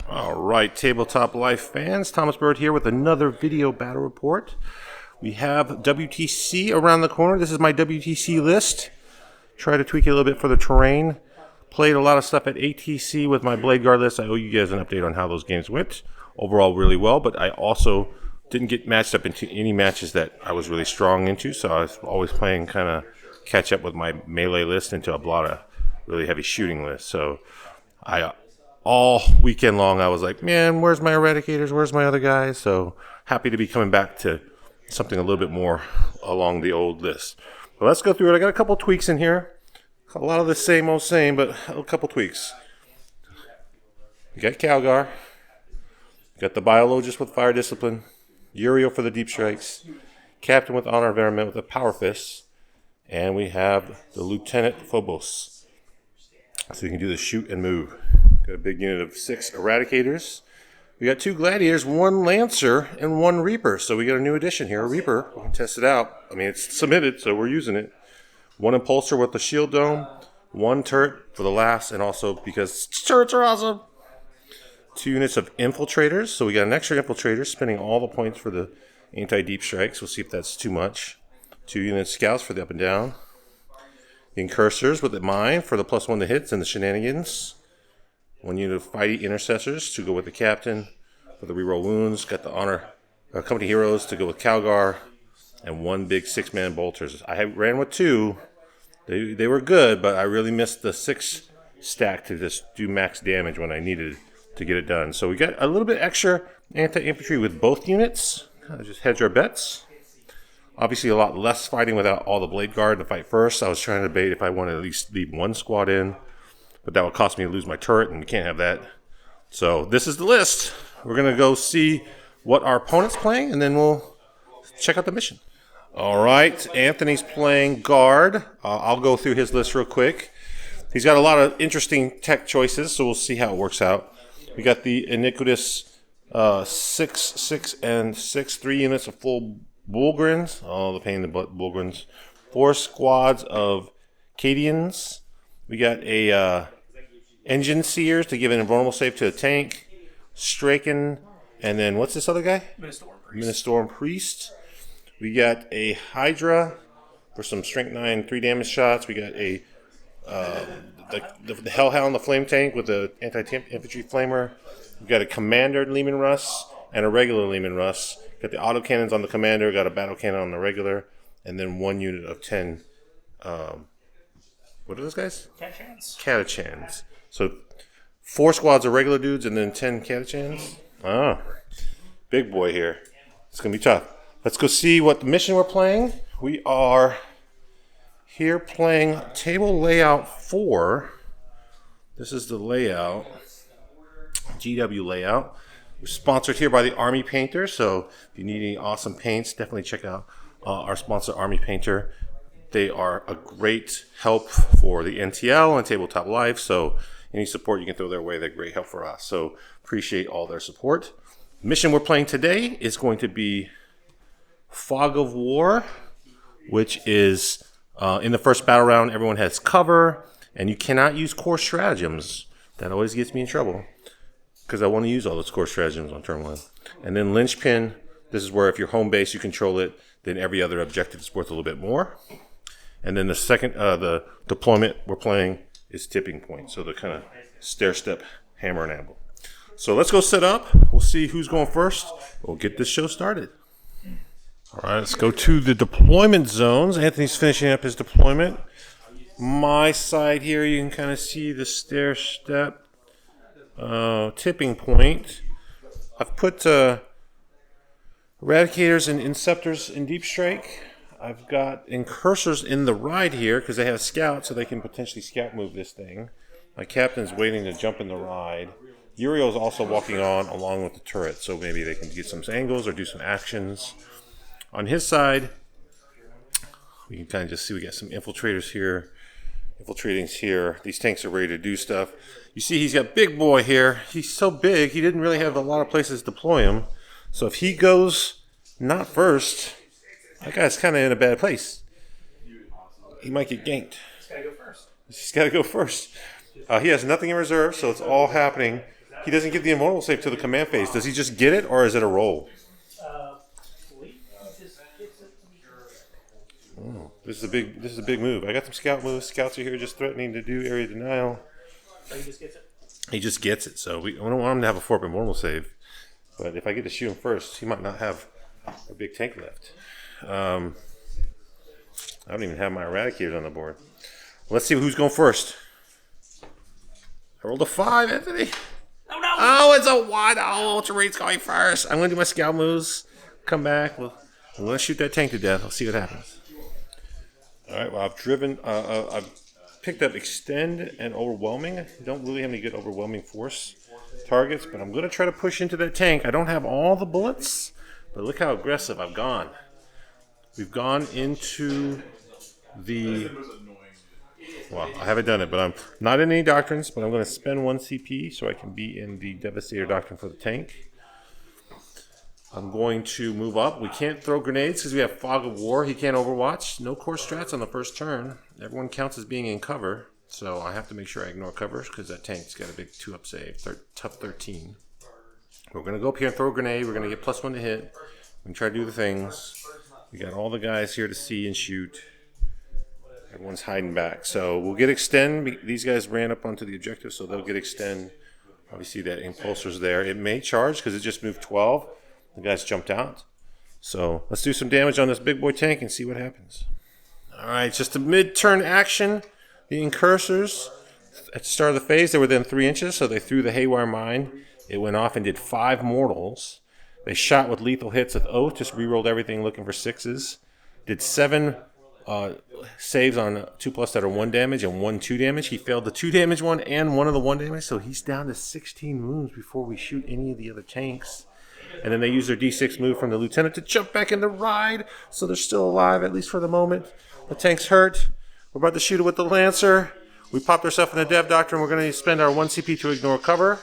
Alright, Tabletop Life fans, Thomas Bird here with another video battle report. We have WTC around the corner. This is my WTC list. Try to tweak it a little bit for the terrain. Played a lot of stuff at ATC with my Blade Guard list. I owe you guys an update on how those games went. Overall, really well, but I also didn't get matched up into any matches that I was really strong into, so I was always playing kind of catch up with my melee list into a lot of really heavy shooting list. So all weekend long, I was like, man, where's my Eradicators? Where's my other guys? So happy to be coming back to something a little bit more along the old list. Well, let's go through it. I got a couple tweaks in here. A lot of the same old same, but a couple tweaks. You got Calgar. You got the Biologist with Fire Discipline. Uriel for the Deep Strikes. Captain with Honor of Airmen with a Power Fist. And we have the Lieutenant Phobos. So you can do the shoot and move. Got a big unit of 6 Eradicators. We got 2 Gladiators, 1 Lancer, and 1 Reaper. So we got a new addition here, a Reaper. We can test it out. I mean, it's submitted, so we're using it. 1 Impulsor with the Shield Dome. 1 Turret for the last, and also because turrets are awesome. 2 units of Infiltrators. So we got an extra Infiltrator, spending all the points for the anti-deep strikes. We'll see if that's too much. 2 units Scouts for the up and down. The Incursors with the Mine for the +1 to hits and the shenanigans. 1 unit of Fighty Intercessors to go with the Captain for the reroll wounds. Got the Honor Company Heroes to go with Calgar. And 1 big 6-man Bolters. I ran with 2. They were good, but I really missed the 6 stack to just do max damage when I needed to get it done. So we got a little bit extra anti-infantry with both units. Just hedge our bets. Obviously a lot less fighting without all the Blade Guard to fight first. I was trying to debate if I wanted to at least leave 1 squad in. But that would cost me to lose my turret, and we can't have that. So this is the list. We're going to go see what our opponent's playing, and then we'll check out the mission. All right, Anthony's playing Guard. I'll go through his list real quick. He's got a lot of interesting tech choices, so we'll see how it works out. We got the iniquitous 6, 6, and 6, 3 units of full Bullgrins. Oh, the pain in the butt Bullgrins. 4 squads of Cadians. We got a Engine Seers to give an invulnerable save to a tank. Straken, and then what's this other guy? Ministorum Priest. We got a Hydra for some Strength 9 3 damage shots. We got a the Hellhound, the Flame Tank with the anti-infantry flamer. We got a Commander Leman Russ and a regular Leman Russ. Got the autocannons on the Commander. Got a battle cannon on the regular, and then 1 unit of 10. What are those guys? Catachans. So 4 squads of regular dudes and then 10 Catachans. Oh, big boy here. It's going to be tough. Let's go see what the mission we're playing. We are here playing Table Layout 4. This is the layout, GW layout. We're sponsored here by the Army Painter. So if you need any awesome paints, definitely check out our sponsor, Army Painter. They are a great help for the NTL and Tabletop Life, so any support you can throw their way, they're great help for us. So appreciate all their support. The mission we're playing today is going to be Fog of War, which is in the first battle round, everyone has cover, and you cannot use core stratagems. That always gets me in trouble because I want to use all those core stratagems on turn 1. And then Linchpin, this is where if you're home base, you control it, then every other objective is worth a little bit more. And then the second, the deployment we're playing is Tipping Point. So the kind of stair-step hammer and anvil. So let's go set up. We'll see who's going first. We'll get this show started. All right, let's go to the deployment zones. Anthony's finishing up his deployment. My side here, you can kind of see the stair-step Tipping Point. I've put Eradicators and Inceptors in Deep Strike. I've got Incursors in the ride here because they have Scouts, so they can potentially scout move this thing. My Captain's waiting to jump in the ride. Uriel's also walking on along with the turret, so maybe they can get some angles or do some actions. On his side, we can kind of just see we got some Infiltrators here. Infiltrating's here. These tanks are ready to do stuff. You see he's got Big Boy here. He's so big, he didn't really have a lot of places to deploy him. So if he goes not first, that guy's kind of in a bad place. he might get ganked. He's got to go first. He's got to go first. He has nothing in reserve, so it's all happening. He doesn't get the invulnerable save to the command phase. Does he just get it, or is it a roll? Oh, this is a big move. I got some scout moves. Scouts are here just threatening to do area denial. So he just gets it? He just gets it, so we don't want him to have a 4-up invulnerable save. But if I get to shoot him first, he might not have a big tank left. I don't even have my Eradicators on the board. Let's see who's going first. I rolled a 5, Anthony. Oh, no! Oh, it's a 1. Oh, Ultramarines going first. I'm going to do my scout moves. Come back. I'm going to shoot that tank to death. I'll see what happens. All right, well, I've picked up Extend and Overwhelming. I don't really have any good Overwhelming Force targets, but I'm going to try to push into that tank. I don't have all the bullets, but look how aggressive I've gone. We've gone into the... Well, I haven't done it, but I'm not in any doctrines, but I'm going to spend 1 CP so I can be in the Devastator doctrine for the tank. I'm going to move up. We can't throw grenades because we have Fog of War. He can't Overwatch. No core strats on the first turn. Everyone counts as being in cover, so I have to make sure I ignore covers because that tank's got a big 2-up save, tough 13. We're going to go up here and throw a grenade. We're going to get +1 to hit. We can try to do the things. We got all the guys here to see and shoot. Everyone's hiding back. So we'll get Extend. These guys ran up onto the objective, so they'll get Extend. Obviously, that Impulsor's there. It may charge because it just moved 12. The guys jumped out. So let's do some damage on this big boy tank and see what happens. All right, just a mid-turn action. The Incursors, at the start of the phase, they were then 3 inches, so they threw the Haywire Mine. It went off and did 5 mortals. They shot with lethal hits with Oath, just re-rolled everything looking for 6s. Did 7 saves on 2+ that are 1 damage and 1 2 damage. He failed the 2 damage one and 1 of the 1 damage, so he's down to 16 wounds before we shoot any of the other tanks. And then they use their D6 move from the Lieutenant to jump back in the ride, so they're still alive, at least for the moment. The tank's hurt. We're about to shoot it with the Lancer. We popped ourselves in the Dev Doctrine. We're going to spend our 1 CP to ignore cover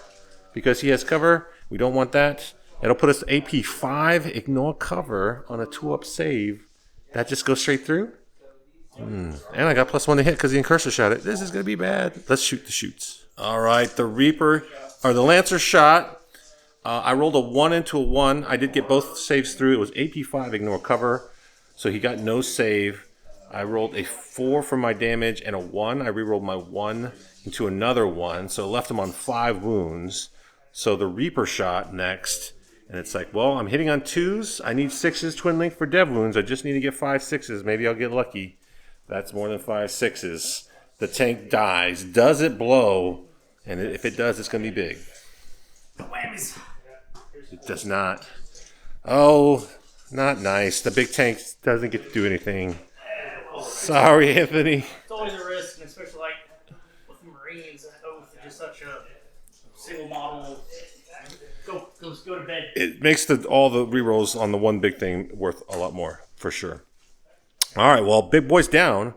because he has cover. We don't want that. It'll put us to AP 5, ignore cover on a 2-up save. That just goes straight through. And I got +1 to hit because the Incursor shot it. This is going to be bad. Let's shoot the shoots. All right, the the Lancer shot. I rolled a 1 into a 1. I did get both saves through. It was AP 5, ignore cover. So he got no save. I rolled a 4 for my damage and a 1. I re-rolled my 1 into another 1. So it left him on 5 wounds. So the Reaper shot next. And it's like, well, I'm hitting on 2s. I need 6s, twin link for dev wounds. I just need to get 5 6s. Maybe I'll get lucky. That's more than 5 6s. The tank dies. Does it blow? And if it does, it's going to be big. Whammies. It does not. Oh, not nice. The big tank doesn't get to do anything. Sorry, Anthony. It's always a risk, and especially like with the Marines and Oath, it's just such a single model. Go to bed. It makes all the rerolls on the one big thing worth a lot more, for sure. All right, well, big boy's down.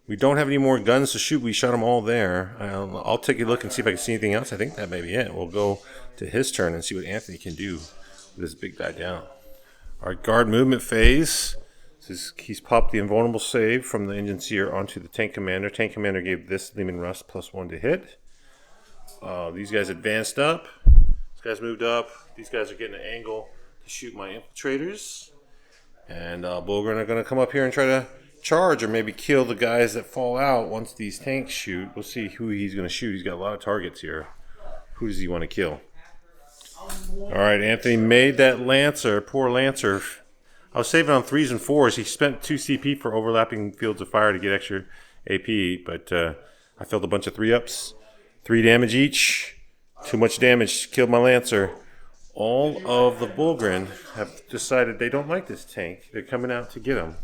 We don't have any more guns to shoot. We shot them all there. I'll take a look and see if I can see anything else. I think that may be it. We'll go to his turn and see what Anthony can do with this big guy down. Our guard movement phase. He's popped the invulnerable save from the Engine Seer onto the Tank Commander. Tank Commander gave this Lehman Russ +1 to hit. These guys advanced up. These guys moved up. These guys are getting an angle to shoot my infiltrators. And Bulgren are going to come up here and try to charge or maybe kill the guys that fall out once these tanks shoot. We'll see who he's going to shoot. He's got a lot of targets here. Who does he want to kill? All right, Anthony made that Lancer. Poor Lancer. I was saving on 3s and 4s. He spent 2 CP for overlapping fields of fire to get extra AP, but I filled a bunch of 3-ups. 3 damage each. Too much damage. Killed my Lancer. All of the Bulgren have decided they don't like this tank. They're coming out to get him.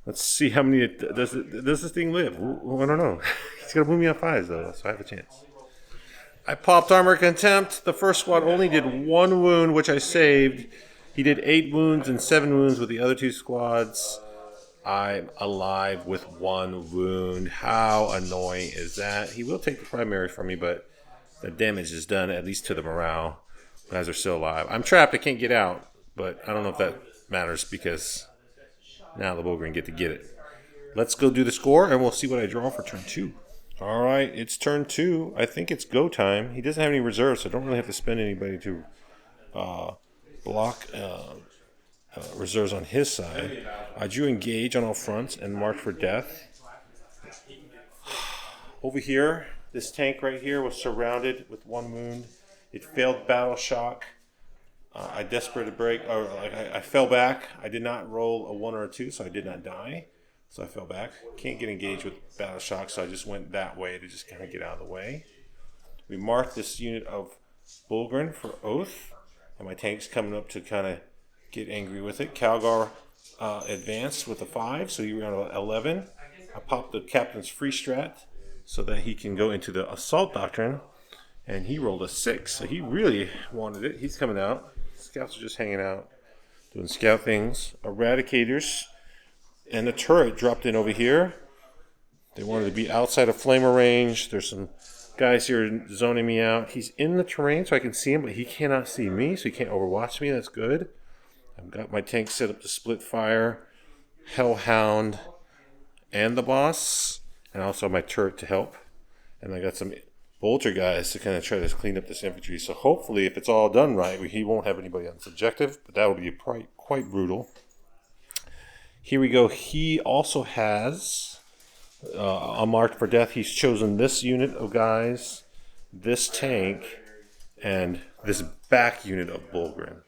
Let's see how many does this thing live. I don't know. He's gonna move me on 5s though, so I have a chance. I popped Armor Contempt. The first squad only did 1 wound, which I saved. He did 8 wounds and 7 wounds with the other 2 squads. I'm alive with 1 wound. How annoying is that? He will take the primary from me, but the damage is done, at least to the morale. Guys are still alive. I'm trapped. I can't get out, but I don't know if that matters because now the Bulgren get to get it. let's go do the score, and we'll see what I draw for turn 2. All right, it's turn 2. I think it's go time. He doesn't have any reserves, so I don't really have to spend anybody to block reserves on his side. I drew engage on all fronts and marked for death. Over here, this tank right here was surrounded with 1 wound. It failed battle shock. I desperate to break, or I fell back. I did not roll a 1 or a 2, so I did not die. So I fell back. Can't get engaged with battle shock, so I just went that way to just kind of get out of the way. We marked this unit of Bulgrin for Oath, and my tank's coming up to kind of get angry with it. Calgar advanced with a 5, so he ran 11. I popped the captain's free strat so that he can go into the assault doctrine, and he rolled a 6, so he really wanted it. He's coming out. Scouts are just hanging out, doing scout things. Eradicators and the turret dropped in over here. They wanted to be outside of flamer range. There's some guys here zoning me out. He's in the terrain so I can see him, but he cannot see me, so he can't overwatch me. That's good. I've got my tank set up to split fire, Hellhound, and the boss, and also my turret to help. And I got some Bolter guys to kind of try to clean up this infantry. So hopefully, if it's all done right, he won't have anybody on this objective, but that will be quite brutal. Here we go. He also has a marked for death. He's chosen this unit of guys, this tank, and this back unit of Bulgrin.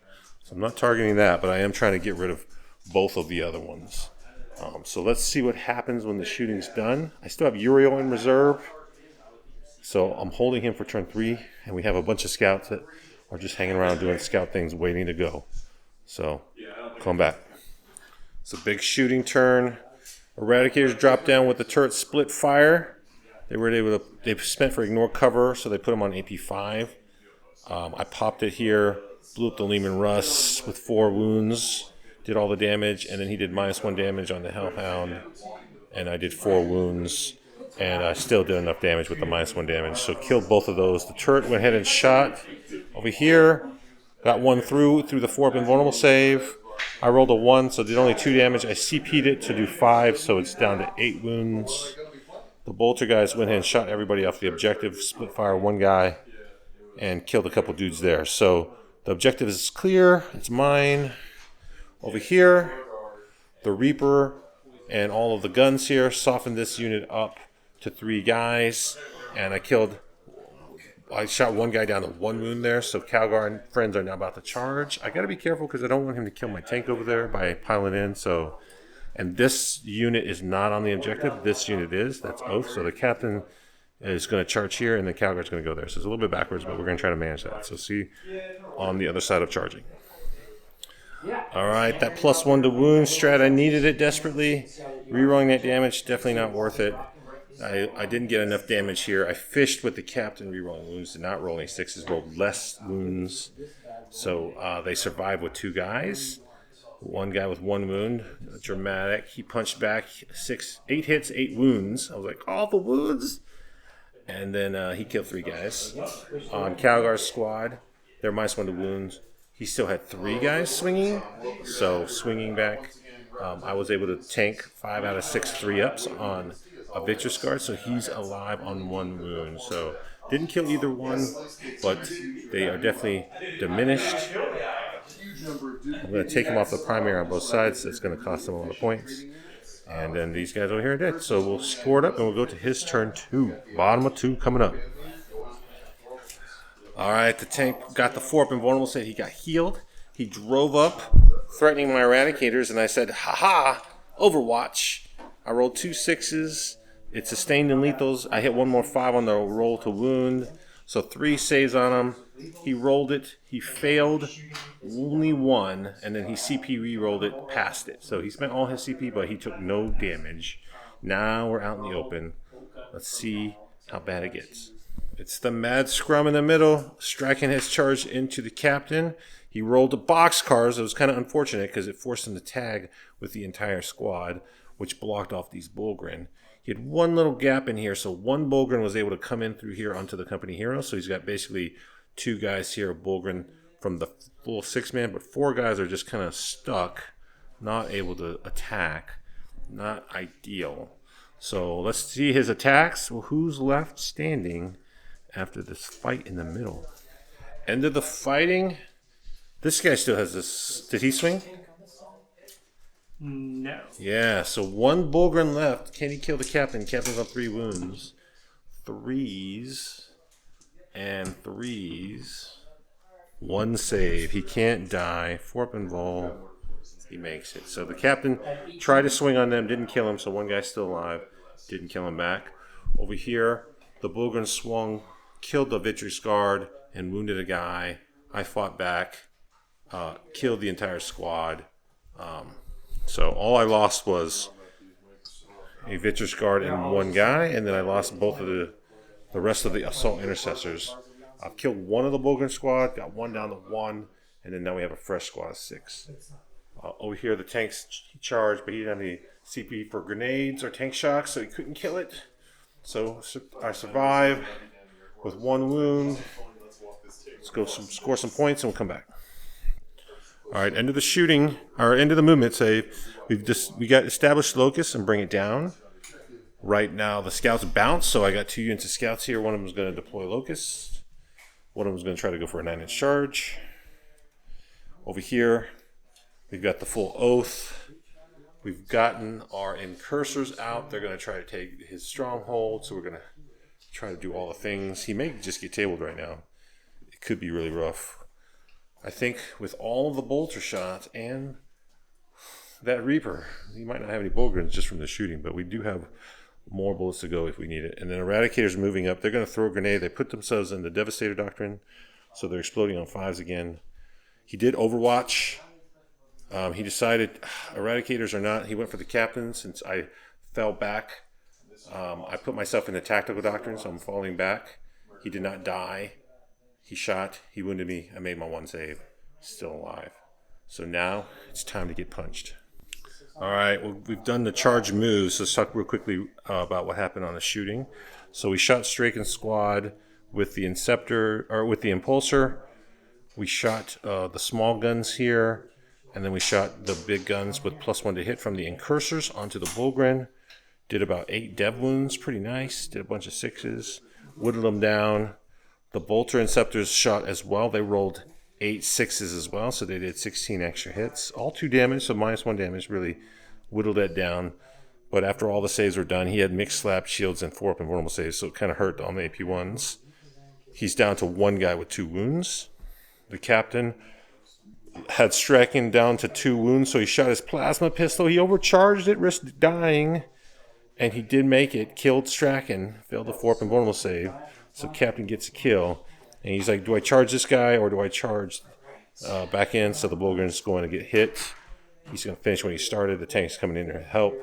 So I'm not targeting that, but I am trying to get rid of both of the other ones. So let's see what happens when the shooting's done. I still have Uriel in reserve, so I'm holding him for turn 3, and we have a bunch of scouts that are just hanging around doing scout things, waiting to go. So come back. It's a big shooting turn. Eradicators dropped down with the turret split fire. They spent for ignore cover, so they put them on AP5. I popped it here, blew up the Lehman Russ with 4 wounds, did all the damage, and then he did -1 damage on the Hellhound, and I did 4 wounds, and I still did enough damage with the -1 damage, so killed both of those. The turret went ahead and shot over here, got 1 through the 4-up invulnerable save. I rolled a 1, so did only 2 damage. I CP'd it to do 5, so it's down to 8 wounds. The bolter guys went ahead and shot everybody off the objective, split fire 1 guy, and killed a couple dudes there. So the objective is clear. It's mine. Over here, the Reaper and all of the guns here softened this unit up to 3 guys, and I shot 1 guy down to 1 wound there, so Calgar and friends are now about to charge. I got to be careful because I don't want him to kill my tank over there by piling in. So, and this unit is not on the objective. This unit is. That's Oath. So the captain is going to charge here, and the Calgar's going to go there. So it's a little bit backwards, but we're going to try to manage that. So see on the other side of charging. All right, that +1 to wound strat, I needed it desperately. Rerolling that damage, definitely not worth it. I didn't get enough damage here. I fished with the captain rerolling wounds, did not roll any 6s, rolled less wounds. So they survived with 2 guys. 1 guy with 1 wound, dramatic. He punched back 8 hits, 8 wounds. I was like, all the wounds? And then he killed 3 guys. On Calgar's squad, they're -1 to wounds. He still had 3 guys swinging, so swinging back. I was able to tank 5 out of 6 3-ups on a Victor's Guard, so he's alive on 1 wound. So didn't kill either one, but they are definitely diminished. I'm going to take him off the primary on both sides. That's going to cost him a lot of points. And then these guys over here are dead. So we'll score it up, and we'll go to his turn 2. Bottom of 2 coming up. All right, the tank got the 4-up invulnerable save. He got healed. He drove up, threatening my Eradicators, and I said, "Ha-ha, Overwatch." I rolled 2 6s. It sustained in lethals. I hit 1 more 5 on the roll to wound. So 3 saves on him. He rolled it. He failed only 1, and then he CP re-rolled it, passed it. So he spent all his CP, but he took no damage. Now we're out in the open. Let's see how bad it gets. It's the Mad Scrum in the middle. Strachan has charged into the captain. He rolled a boxcars. It was kind of unfortunate because it forced him to tag with the entire squad, which blocked off these Bulgrin. He had 1 little gap in here, so 1 Bulgrin was able to come in through here onto the company hero. So he's got basically 2 guys here, Bulgrin from the full 6-man, but 4 guys are just kind of stuck, not able to attack. Not ideal. So let's see his attacks. Well, who's left standing after this fight in the middle? End of the fighting. This guy still has this. Did he swing? No. Yeah, so one Bulgrin left. Can he kill the captain? Captain's on 3 wounds. 3s and 3s. 1 save. He can't die. 4 up and roll. He makes it. So the captain tried to swing on them, didn't kill him, so one guy's still alive. Didn't kill him back. Over here, the Bulgrin swung, killed the Vitreous Guard, and wounded a guy. I fought back, killed the entire squad. So all I lost was a Vitreous Guard and 1 guy, and then I lost both of the rest of the assault intercessors. I've killed 1 of the Bulgrin squad, got 1 down to 1, and then now we have a fresh squad of 6. Over here, the tanks charged, but he didn't have any CP for grenades or tank shocks, so he couldn't kill it. So I survive with 1 wound. Let's go score some points, and we'll come back. All right, end of the shooting, or end of the movement save. We got established locus and bring it down. Right now, the scouts bounce, so I got 2 units of scouts here. One of them is going to deploy locus. One of them is going to try to go for a 9-inch charge. Over here, we've got the full oath. We've gotten our incursors out. They're going to try to take his stronghold, so we're going to try to do all the things. He may just get tabled right now. It could be really rough. I think with all of the bolter shots and that Reaper, he might not have any Bulgrins just from the shooting, but we do have more bullets to go if we need it. And then Eradicator's moving up. They're going to throw a grenade. They put themselves in the Devastator Doctrine, so they're exploding on 5s again. He did Overwatch. He decided Eradicators or not. He went for the captain since I fell back. I put myself in the Tactical Doctrine, so I'm falling back. He did not die. He shot. He wounded me. I made my 1 save. Still alive. So now it's time to get punched. All right, well, we've done the charge moves. Let's talk real quickly about what happened on the shooting. So we shot Straken's squad with the Inceptor, or with the Impulsor. We shot the small guns here, and then we shot the big guns with +1 to hit from the Incursors onto the Bulgrin. Did about 8 dev wounds, pretty nice. Did a bunch of 6s, whittled them down. The Bolter Inceptors shot as well. They rolled 8 6s as well, so they did 16 extra hits. All 2 damage, so -1 damage, really whittled that down. But after all the saves were done, he had mixed slap, shields, and 4 up and vulnerable saves, so it kind of hurt on the AP1s. He's down to 1 guy with 2 wounds. The captain had Strachan down to 2 wounds, so he shot his plasma pistol. He overcharged it, risked dying, and he did make it. Killed Strachan, failed the 4 up and vulnerable save. So captain gets a kill, and he's like, do I charge this guy or do I charge back in? So the Bulgrin's going to get hit. He's going to finish when he started. The tank's coming in to help.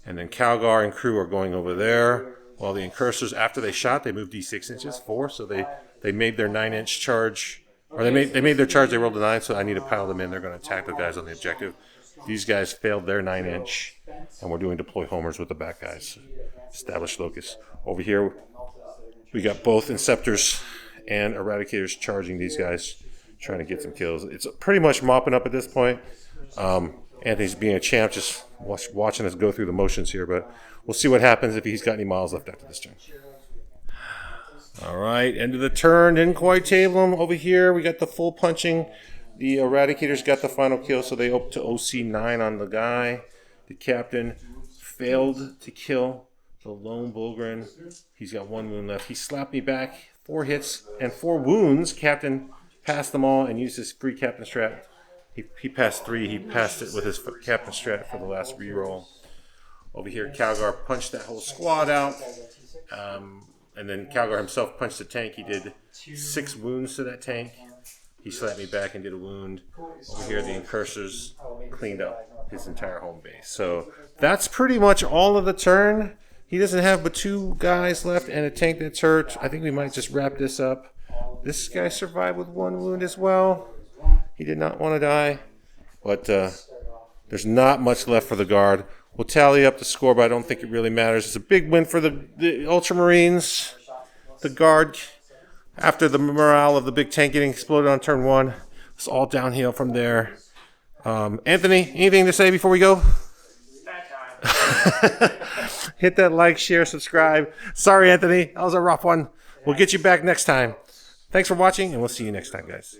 And then Calgar and crew are going over there, while the Incursors, after they shot, they moved D6 inches, 4, so they made their 9-inch charge. Or they made their charge, they rolled a 9, so I need to pile them in. They're going to attack the guys on the objective. These guys failed their 9-inch, and we're doing deploy homers with the back guys. Establish locus. Over here, we got both Inceptors and Eradicators charging these guys, trying to get some kills. It's pretty much mopping up at this point. Anthony's being a champ, just watching us go through the motions here, but we'll see what happens if he's got any miles left after this turn. All right, end of the turn. Didn't quite table him. Over here, we got the full punching. The Eradicators got the final kill, so they up to OC9 on the guy. The captain failed to kill the lone Bulgrin. He's got 1 wound left. He slapped me back, 4 hits and 4 wounds. Captain passed them all and used his free captain strat. He passed 3. He passed it with his captain strat for the last reroll. Over here, Calgar punched that whole squad out. And then Calgar himself punched the tank. He did 6 wounds to that tank. He slapped me back and did a wound. Over here, the Incursors cleaned up his entire home base. So that's pretty much all of the turn. He doesn't have but 2 guys left and a tank that's hurt. I think we might just wrap this up. This guy survived with 1 wound as well. He did not want to die. But there's not much left for the guard. We'll tally up the score, but I don't think it really matters. It's a big win for the Ultramarines. The guard, after the morale of the big tank getting exploded on turn 1, it's all downhill from there. Anthony, anything to say before we go? Hit that like, share, subscribe. Sorry, Anthony. That was a rough one. We'll get you back next time. Thanks for watching, and we'll see you next time, guys.